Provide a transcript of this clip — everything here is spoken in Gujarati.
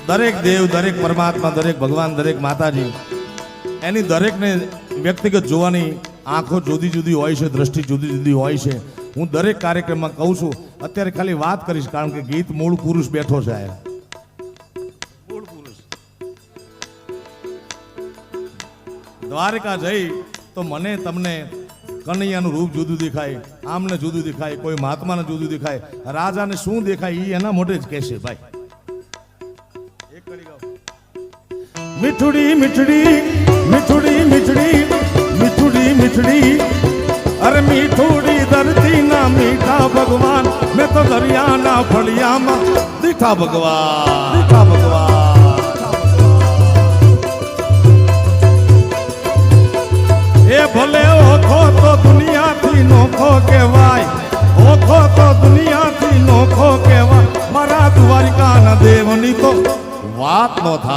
દરેક દેવ, દરેક પરમાત્મા, દરેક ભગવાન, દરેક માતાજી, એની દરેકને વ્યક્તિગત જોવાની આંખો જુદી જુદી હોય છે, દ્રષ્ટિ જુદી જુદી હોય છે. હું દરેક કાર્યક્રમમાં કહું છું. અત્યારે ખાલી વાત કરીશ, કારણ કે ગીત મૂળ પુરુષ બેઠો છે. મૂળ પુરુષ દ્વારકા જઈ તો મને તમને કનૈયાનું રૂપ જુદું દેખાય, આમને જુદું દેખાય, કોઈ મહાત્માને જુદું દેખાય, રાજાને શું દેખાય એ એના મોઢે જ કહેશે. ભાઈ મીઠુડી મીઠડી મીઠુડી મીઠડી મીઠુડી મીઠડી, અરે મીઠુડી ધરતી ના મીઠા ભગવાન, મેં તો દરિયાના ફળિયામાં દીઠા ભગવાન, દીઠા ભગવાન. એ ભલે ઓખો તો દુનિયાથી નોખો કહેવાય, ઓખો તો દુનિયાથી નોખો કહેવાય, મારા દ્વારિકાના દેવની તો વાત નો થાય.